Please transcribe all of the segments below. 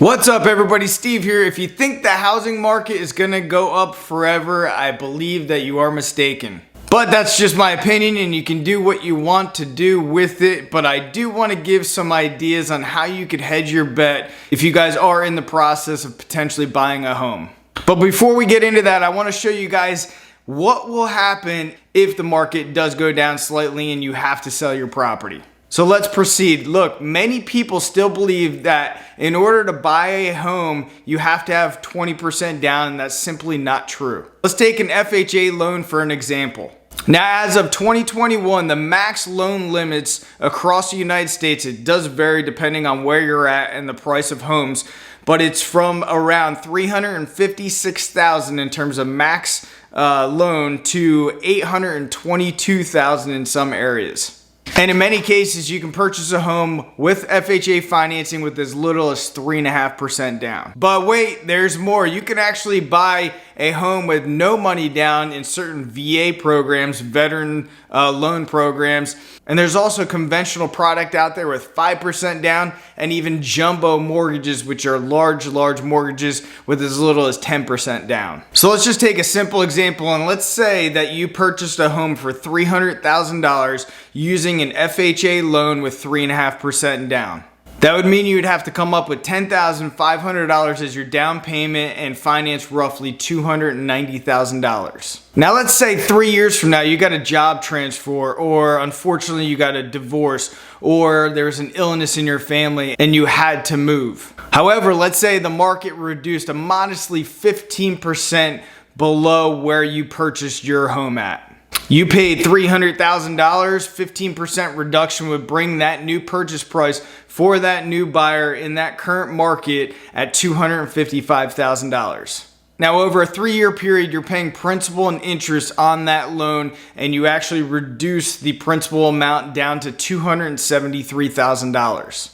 What's up everybody, Steve here. If you think the housing market is gonna go up forever, I believe that you are mistaken. But that's just my opinion and you can do what you want to do with it. But I do want to give some ideas on how you could hedge your bet if you guys are in the process of potentially buying a home. But before we get into that, I want to show you guys what will happen if the market does go down slightly and you have to sell your property. So let's proceed. Look, many people still believe that in order to buy a home, you have to have 20% down, and that's simply not true. Let's take an FHA loan for an example. Now, as of 2021, the max loan limits across the United States, it does vary depending on where you're at and the price of homes, but it's from around $356,000 in terms of max loan to $822,000 in some areas. And in many cases, you can purchase a home with FHA financing with as little as 3.5% down. But wait, there's more. You can actually buy a home with no money down in certain VA programs, veteran loan programs. And there's also conventional product out there with 5% down and even jumbo mortgages, which are large mortgages with as little as 10% down. So let's just take a simple example, and let's say that you purchased a home for $300,000 using an FHA loan with 3.5% down. That would mean you would have to come up with $10,500 as your down payment and finance roughly $290,000. Now let's say 3 years from now you got a job transfer, or unfortunately you got a divorce, or there's an illness in your family and you had to move. However, let's say the market reduced a modestly 15% below where you purchased your home at. You paid $300,000, 15% reduction would bring that new purchase price for that new buyer in that current market at $255,000. Now, over a 3-year period, you're paying principal and interest on that loan, and you actually reduce the principal amount down to $273,000.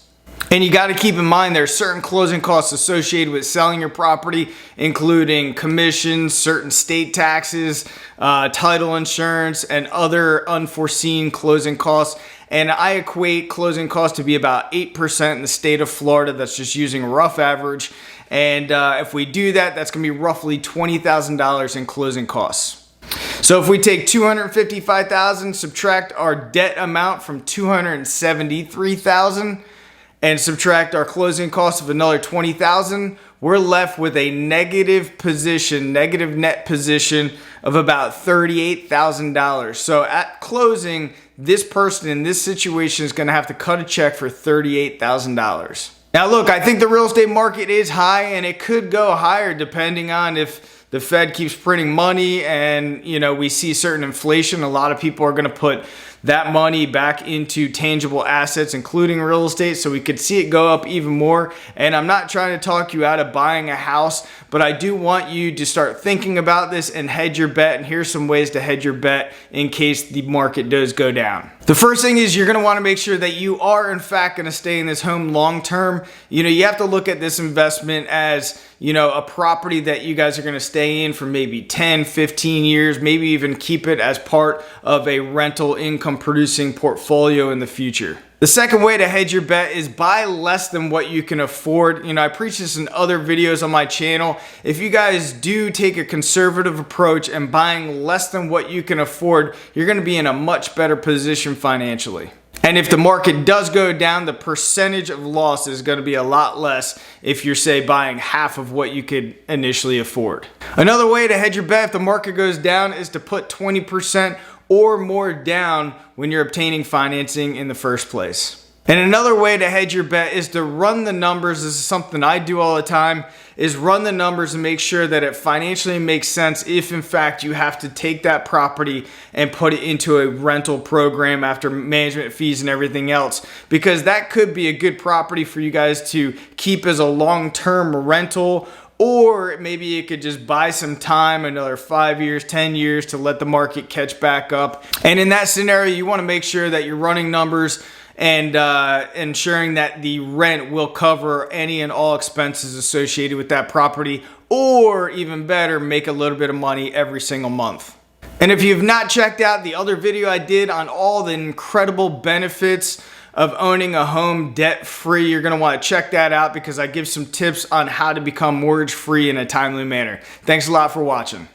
And you got to keep in mind there are certain closing costs associated with selling your property, including commissions, certain state taxes, title insurance, and other unforeseen closing costs. And I equate closing costs to be about 8% in the state of Florida. That's just using a rough average. And if we do that, that's going to be roughly $20,000 in closing costs. So if we take $255,000, subtract our debt amount from $273,000, and subtract our closing cost of another $20,000, we're left with a negative net position of about $38,000. So at closing, this person in this situation is going to have to cut a check for $38,000. Now look, I think the real estate market is high, and it could go higher depending on if the Fed keeps printing money and we see certain inflation. A lot of people are going to put that money back into tangible assets, including real estate, so we could see it go up even more. And I'm not trying to talk you out of buying a house, but I do want you to start thinking about this and hedge your bet. And here's some ways to hedge your bet in case the market does go down. The first thing is you're going to want to make sure that you are in fact going to stay in this home long term. You have to look at this investment as a property that you guys are going to stay in for maybe 10, 15 years, maybe even keep it as part of a rental income producing portfolio in the future. The second way to hedge your bet is buy less than what you can afford. I preach this in other videos on my channel. If you guys do take a conservative approach and buying less than what you can afford, you're going to be in a much better position financially. And if the market does go down, the percentage of loss is going to be a lot less if you're, say, buying half of what you could initially afford. Another way to hedge your bet if the market goes down is to put 20% or more down when you're obtaining financing in the first place. And another way to hedge your bet is to run the numbers. This is something I do all the time, is run the numbers and make sure that it financially makes sense if in fact you have to take that property and put it into a rental program after management fees and everything else, because that could be a good property for you guys to keep as a long-term rental. Or maybe you could just buy some time, another 5 years, 10 years to let the market catch back up. And in that scenario, you want to make sure that you're running numbers and ensuring that the rent will cover any and all expenses associated with that property, or even better, make a little bit of money every single month. And if you've not checked out the other video I did on all the incredible benefits of owning a home debt-free. You're going to want to check that out because I give some tips on how to become mortgage-free in a timely manner. Thanks a lot for watching.